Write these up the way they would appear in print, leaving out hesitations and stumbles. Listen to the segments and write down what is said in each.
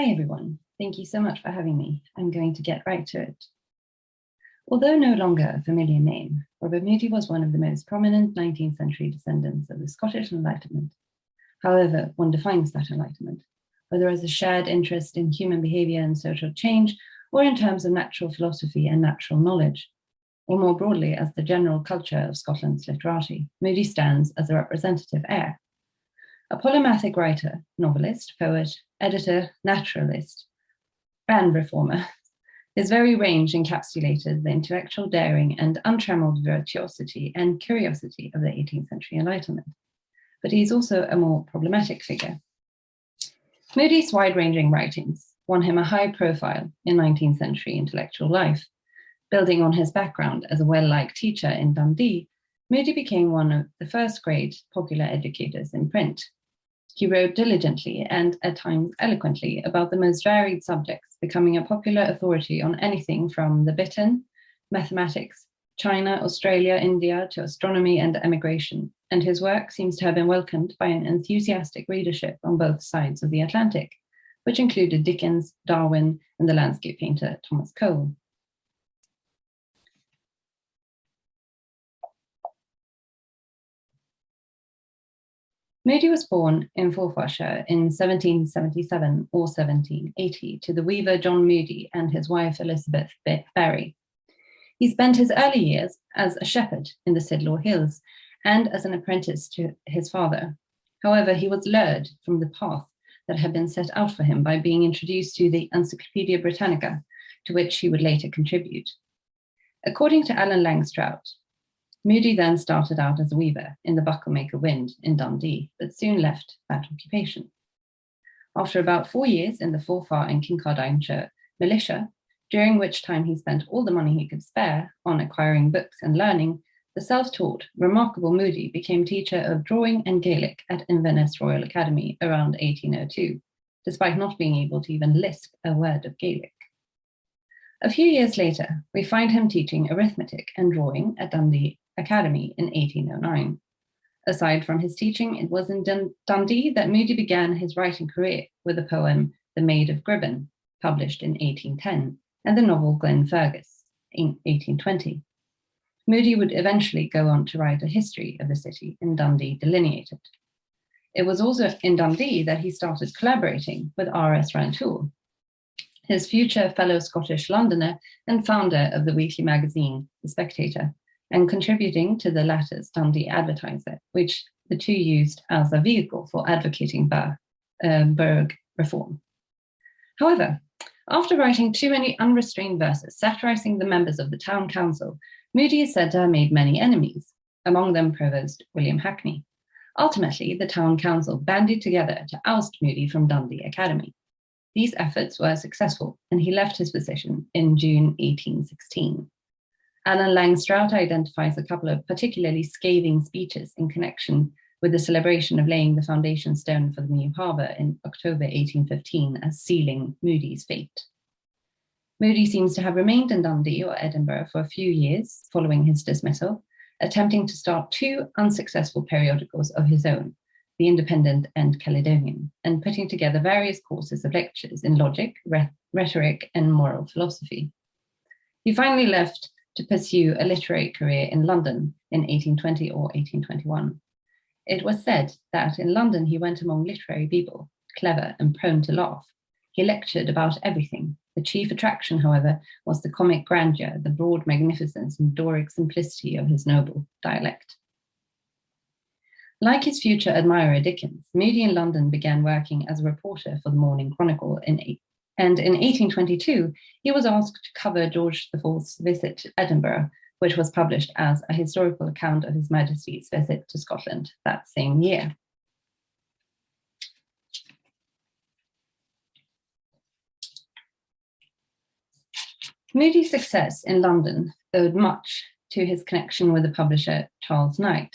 Hi everyone, thank you so much for having me. I'm going to get right to it. Although no longer a familiar name, Robert Mudie was one of the most prominent 19th century descendants of the Scottish Enlightenment. However, one defines that Enlightenment, whether as a shared interest in human behavior and social change, or in terms of natural philosophy and natural knowledge, or more broadly as the general culture of Scotland's literati. Mudie stands as a representative heir. A polymathic writer, novelist, poet, editor, naturalist, and reformer, his very range encapsulated the intellectual daring and untrammeled virtuosity and curiosity of the 18th century Enlightenment. But he's also a more problematic figure. Mudie's wide-ranging writings won him a high profile in 19th century intellectual life. Building on his background as a well-liked teacher in Dundee, Mudie became one of the first great popular educators in print. He wrote diligently and at times eloquently about the most varied subjects, becoming a popular authority on anything from the Bittern, mathematics, China, Australia, India, to astronomy and emigration, and his work seems to have been welcomed by an enthusiastic readership on both sides of the Atlantic, which included Dickens, Darwin, and the landscape painter Thomas Cole. Mudie was born in Forfarshire in 1777 or 1780 to the weaver John Mudie and his wife Elizabeth Berry. He spent his early years as a shepherd in the Sidlaw Hills and as an apprentice to his father. However, he was lured from the path that had been set out for him by being introduced to the Encyclopaedia Britannica, to which he would later contribute. According to Alan Langstrout, Mudie then started out as a weaver in the Bucklemaker Wynd in Dundee, but soon left that occupation. After about 4 years in the Forfar and Kincardineshire militia, during which time he spent all the money he could spare on acquiring books and learning, the self-taught, remarkable Mudie became teacher of drawing and Gaelic at Inverness Royal Academy around 1802, despite not being able to even lisp a word of Gaelic. A few years later, we find him teaching arithmetic and drawing at Dundee Academy in 1809. Aside from his teaching, it was in Dundee that Mudie began his writing career with the poem The Maid of Gribben, published in 1810, and the novel Glenfergus in 1820. Mudie would eventually go on to write a history of the city in Dundee Delineated. It was also in Dundee that he started collaborating with R.S. Rantoul, his future fellow Scottish Londoner and founder of the weekly magazine The Spectator, and contributing to the latter's Dundee Advertiser, which the two used as a vehicle for advocating burgh reform. However, after writing too many unrestrained verses satirizing the members of the town council, Mudie is said to have made many enemies, among them Provost William Hackney. Ultimately, the town council banded together to oust Mudie from Dundee Academy. These efforts were successful, and he left his position in June 1816. Alan Langstrout identifies a couple of particularly scathing speeches in connection with the celebration of laying the foundation stone for the new harbour in October 1815 as sealing Mudie's fate. Mudie seems to have remained in Dundee or Edinburgh for a few years following his dismissal, attempting to start 2 unsuccessful periodicals of his own, The Independent and Caledonian, and putting together various courses of lectures in logic, rhetoric, and moral philosophy. He finally left to pursue a literary career in London in 1820 or 1821. It was said that in London he went among literary people, clever and prone to laugh. He lectured about everything. The chief attraction, however, was the comic grandeur, the broad magnificence and Doric simplicity of his noble dialect. Like his future admirer Dickens, Mudie in London began working as a reporter for the Morning Chronicle and in 1822, he was asked to cover George IV's visit to Edinburgh, which was published as a historical account of His Majesty's visit to Scotland that same year. Mudie's success in London owed much to his connection with the publisher Charles Knight.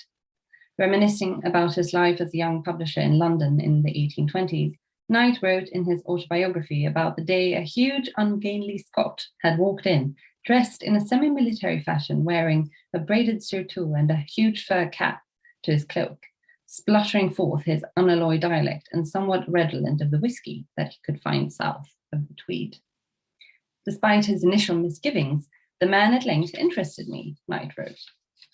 Reminiscing about his life as a young publisher in London in the 1820s, Knight wrote in his autobiography about the day a huge, ungainly Scot had walked in, dressed in a semi-military fashion, wearing a braided surtout and a huge fur cap to his cloak. spluttering forth his unalloyed dialect and somewhat redolent of the whiskey that he could find south of the Tweed. Despite his initial misgivings, the man at length interested me, Knight wrote.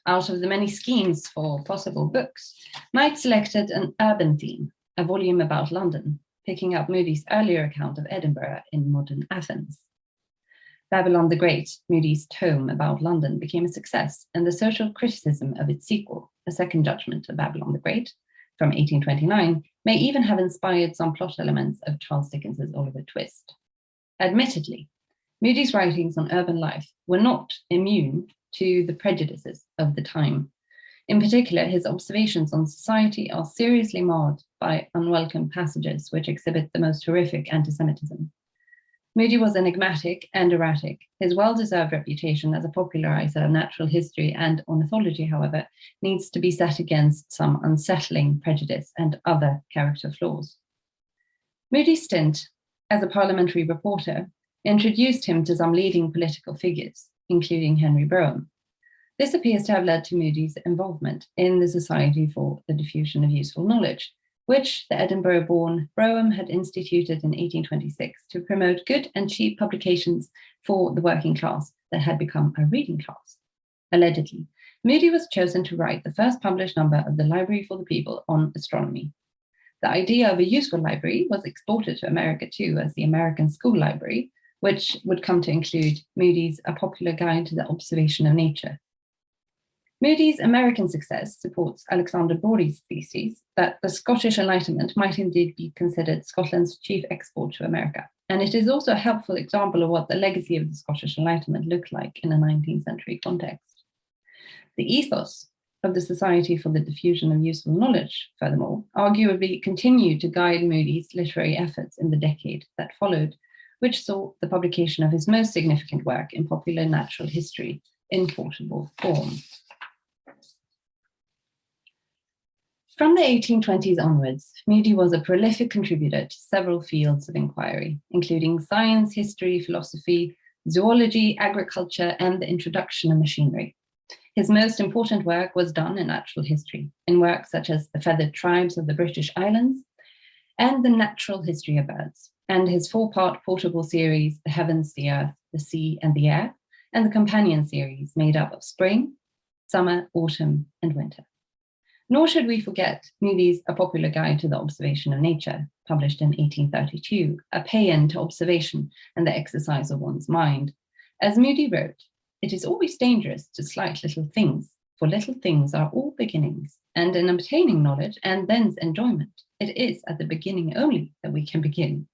Out of the many schemes for possible books, Knight selected an urban theme, a volume about London, picking up Mudie's earlier account of Edinburgh in modern Athens. Babylon the Great, Mudie's tome about London, became a success, and the social criticism of its sequel, A Second Judgment of Babylon the Great, from 1829, may even have inspired some plot elements of Charles Dickens's Oliver Twist. Admittedly, Mudie's writings on urban life were not immune to the prejudices of the time. In particular, his observations on society are seriously marred by unwelcome passages which exhibit the most horrific anti-Semitism. Mudie was enigmatic and erratic. His well-deserved reputation as a popularizer of natural history and ornithology, however, needs to be set against some unsettling prejudice and other character flaws. Mudie's stint as a parliamentary reporter introduced him to some leading political figures, including Henry Brougham. This appears to have led to Mudie's involvement in the Society for the Diffusion of Useful Knowledge, which the Edinburgh-born Brougham had instituted in 1826 to promote good and cheap publications for the working class that had become a reading class. Allegedly, Mudie was chosen to write the first published number of the Library for the People on astronomy. The idea of a useful library was exported to America too as the American School Library, which would come to include Mudie's A Popular Guide to the Observation of Nature. Mudie's American success supports Alexander Brody's thesis that the Scottish Enlightenment might indeed be considered Scotland's chief export to America, and it is also a helpful example of what the legacy of the Scottish Enlightenment looked like in a 19th century context. The ethos of the Society for the Diffusion of Useful Knowledge, furthermore, arguably continued to guide Mudie's literary efforts in the decade that followed, which saw the publication of his most significant work in popular natural history in portable form. From the 1820s onwards, Mudie was a prolific contributor to several fields of inquiry, including science, history, philosophy, zoology, agriculture, and the introduction of machinery. His most important work was done in natural history, in works such as The Feathered Tribes of the British Islands and The Natural History of Birds, and his four-part portable series, The Heavens, the Earth, the Sea, and the Air, and the companion series made up of spring, summer, autumn, and winter. Nor should we forget Mudie's A Popular Guide to the Observation of Nature, published in 1832, a paean to observation and the exercise of one's mind. As Mudie wrote, "It is always dangerous to slight little things, for little things are all beginnings, and in obtaining knowledge and thence enjoyment, it is at the beginning only that we can begin.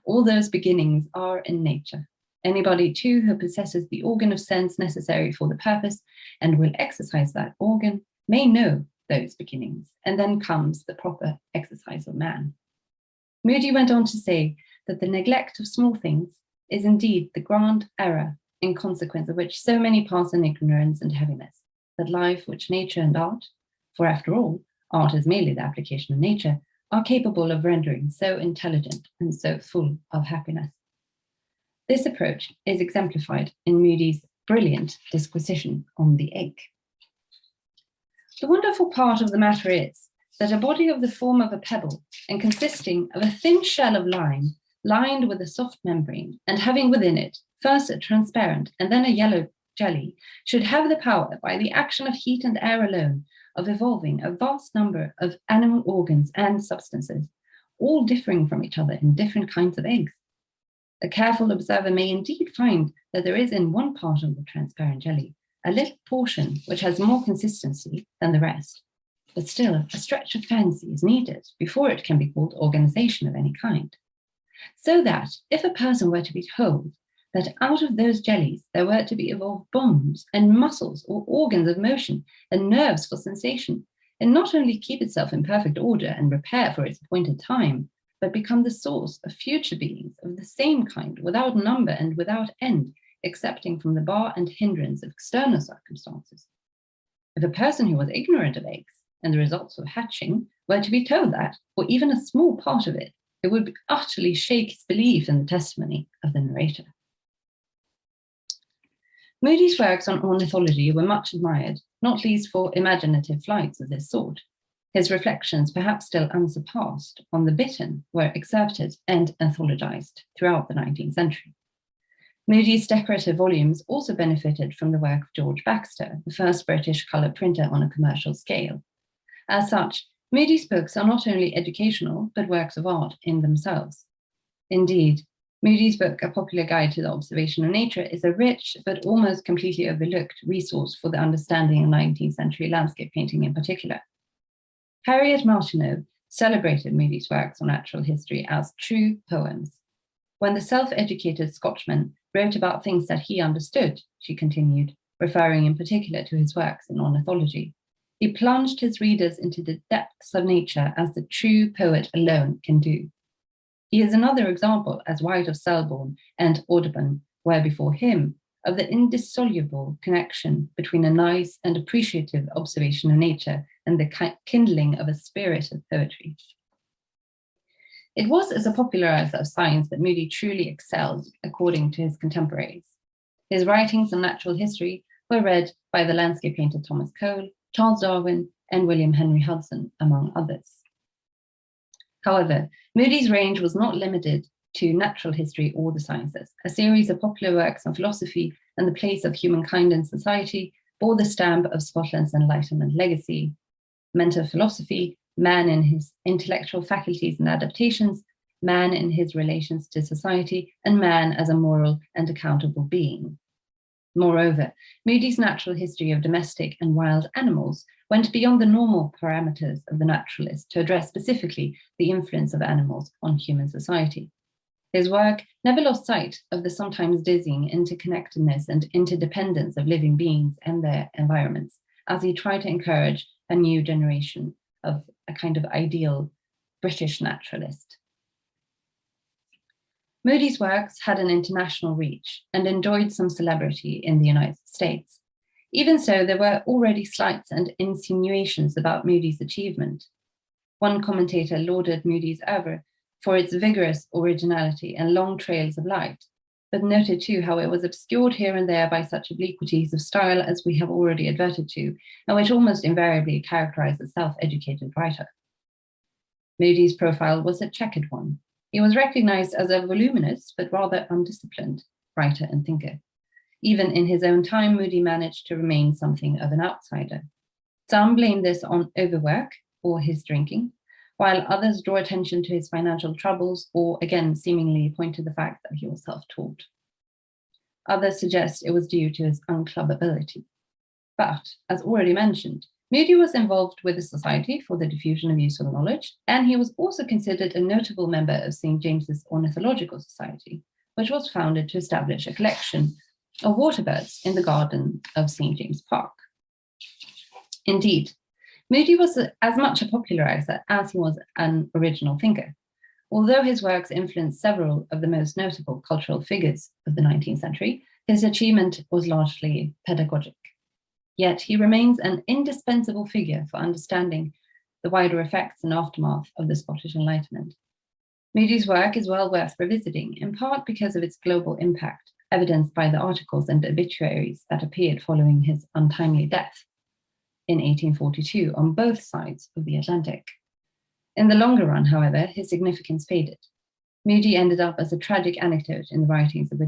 All those beginnings are in nature. Anybody, too, who possesses the organ of sense necessary for the purpose and will exercise that organ may know those beginnings, and then comes the proper exercise of man." Mudie went on to say that the neglect of small things is indeed the grand error in consequence of which so many pass in ignorance and heaviness, that life which nature and art, for after all, art is merely the application of nature, are capable of rendering so intelligent and so full of happiness. This approach is exemplified in Mudie's brilliant disquisition on the egg. The wonderful part of the matter is that a body of the form of a pebble and consisting of a thin shell of lime lined with a soft membrane and having within it first a transparent and then a yellow jelly should have the power, by the action of heat and air alone, of evolving a vast number of animal organs and substances, all differing from each other in different kinds of eggs. A careful observer may indeed find that there is in one part of the transparent jelly a little portion which has more consistency than the rest, but still a stretch of fancy is needed before it can be called organization of any kind. So that if a person were to be told that out of those jellies there were to be evolved bones and muscles or organs of motion and nerves for sensation, and not only keep itself in perfect order and repair for its appointed time, but become the source of future beings of the same kind, without number and without end, excepting from the bar and hindrance of external circumstances. If a person who was ignorant of eggs and the results of hatching were to be told that, or even a small part of it, it would utterly shake his belief in the testimony of the narrator. Mudie's works on ornithology were much admired, not least for imaginative flights of this sort. His reflections, perhaps still unsurpassed, on the Bittern were excerpted and anthologized throughout the 19th century. Mudie's decorative volumes also benefited from the work of George Baxter, the first British colour printer on a commercial scale. As such, Mudie's books are not only educational, but works of art in themselves. Indeed, Mudie's book, A Popular Guide to the Observation of Nature, is a rich, but almost completely overlooked resource for the understanding of 19th century landscape painting in particular. Harriet Martineau celebrated Mudie's works on natural history as true poems. When the self-educated Scotchman wrote about things that he understood, she continued, referring in particular to his works in ornithology, he plunged his readers into the depths of nature as the true poet alone can do. He is another example, as White of Selborne and Audubon were before him, of the indissoluble connection between a nice and appreciative observation of nature and the kindling of a spirit of poetry. It was as a popularizer of science that Mudie truly excelled, according to his contemporaries. His writings on natural history were read by the landscape painter Thomas Cole, Charles Darwin, and William Henry Hudson, among others. However, Mudie's range was not limited to natural history or the sciences. A series of popular works on philosophy and the place of humankind in society bore the stamp of Scotland's Enlightenment legacy. Mental philosophy, man in his intellectual faculties and adaptations, man in his relations to society, and man as a moral and accountable being. Moreover, Mudie's natural history of domestic and wild animals went beyond the normal parameters of the naturalist to address specifically the influence of animals on human society. His work never lost sight of the sometimes dizzying interconnectedness and interdependence of living beings and their environments, as he tried to encourage a new generation of a kind of ideal British naturalist. Mudie's works had an international reach and enjoyed some celebrity in the United States. Even so, there were already slights and insinuations about Mudie's achievement. One commentator lauded Mudie's oeuvre for its vigorous originality and long trails of light, but noted too how it was obscured here and there by such obliquities of style as we have already adverted to, and which almost invariably characterize a self-educated writer. Mudie's profile was a checkered one. He was recognized as a voluminous, but rather undisciplined writer and thinker. Even in his own time, Mudie managed to remain something of an outsider. Some blame this on overwork or his drinking, while others draw attention to his financial troubles or, again, seemingly point to the fact that he was self-taught. Others suggest it was due to his unclubbability. But, as already mentioned, Mudie was involved with the Society for the Diffusion of Useful Knowledge, and he was also considered a notable member of St. James's Ornithological Society, which was founded to establish a collection of waterbirds in the garden of St. James Park. Indeed, Mudie was as much a popularizer as he was an original thinker. Although his works influenced several of the most notable cultural figures of the 19th century, his achievement was largely pedagogic. Yet he remains an indispensable figure for understanding the wider effects and aftermath of the Scottish Enlightenment. Mudie's work is well worth revisiting, in part because of its global impact, evidenced by the articles and obituaries that appeared following his untimely death in 1842 on both sides of the Atlantic. In the longer run, however, his significance faded. Mudie ended up as a tragic anecdote in the writings of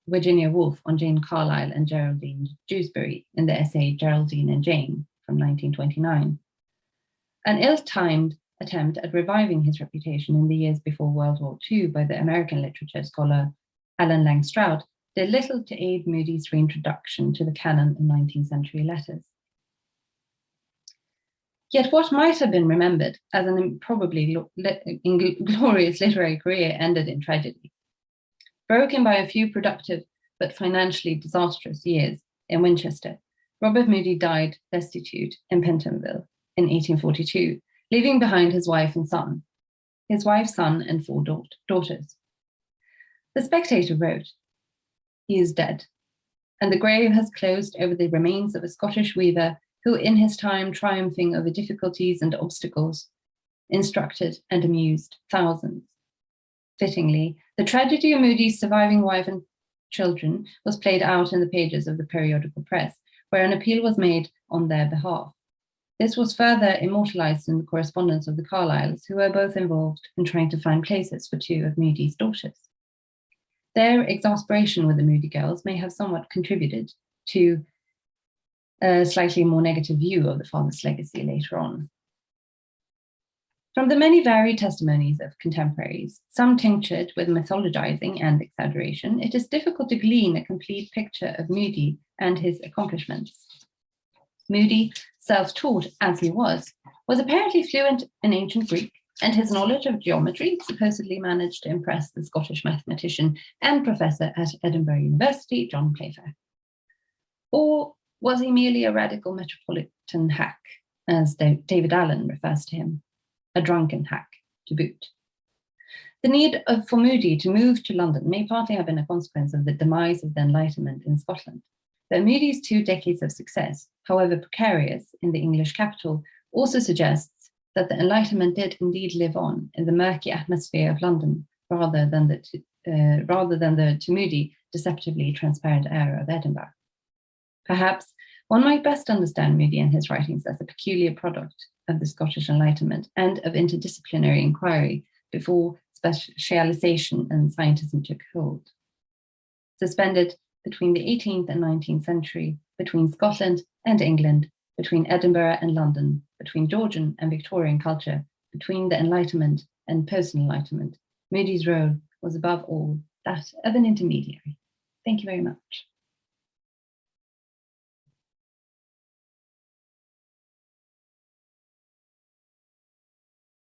Virginia Woolf on Jane Carlyle and Geraldine Dewsbury in the essay Geraldine and Jane from 1929. An ill-timed attempt at reviving his reputation in the years before World War II by the American literature scholar Alan Lang Stroud did little to aid Mudie's reintroduction to the canon of 19th century letters. Yet what might have been remembered as an improbably inglorious literary career ended in tragedy. Broken by a few productive but financially disastrous years in Winchester, Robert Mudie died destitute in Pentonville in 1842, leaving behind his wife and son, his wife's son and 4 daughters. The Spectator wrote, "He is dead, and the grave has closed over the remains of a Scottish weaver who in his time, triumphing over difficulties and obstacles, instructed and amused thousands." Fittingly, the tragedy of Mudie's surviving wife and children was played out in the pages of the periodical press, where an appeal was made on their behalf. This was further immortalized in the correspondence of the Carlyles, who were both involved in trying to find places for two of Mudie's daughters. Their exasperation with the Mudie girls may have somewhat contributed to a slightly more negative view of the father's legacy later on. From the many varied testimonies of contemporaries, some tinctured with mythologizing and exaggeration, it is difficult to glean a complete picture of Mudie and his accomplishments. Mudie, self-taught as he was apparently fluent in ancient Greek, and his knowledge of geometry supposedly managed to impress the Scottish mathematician and professor at Edinburgh University, John Playfair. Or was he merely a radical metropolitan hack, as David Allen refers to him? A drunken hack, to boot. The need for Mudie to move to London may partly have been a consequence of the demise of the Enlightenment in Scotland. But Mudie's 2 decades of success, however precarious, in the English capital, also suggests that the Enlightenment did indeed live on in the murky atmosphere of London, rather than the to Mudie deceptively transparent air of Edinburgh. Perhaps one might best understand Mudie and his writings as a peculiar product of the Scottish Enlightenment and of interdisciplinary inquiry before specialization and scientism took hold. Suspended between the 18th and 19th century, between Scotland and England, between Edinburgh and London, between Georgian and Victorian culture, between the Enlightenment and post-Enlightenment, Mudie's role was above all that of an intermediary. Thank you very much.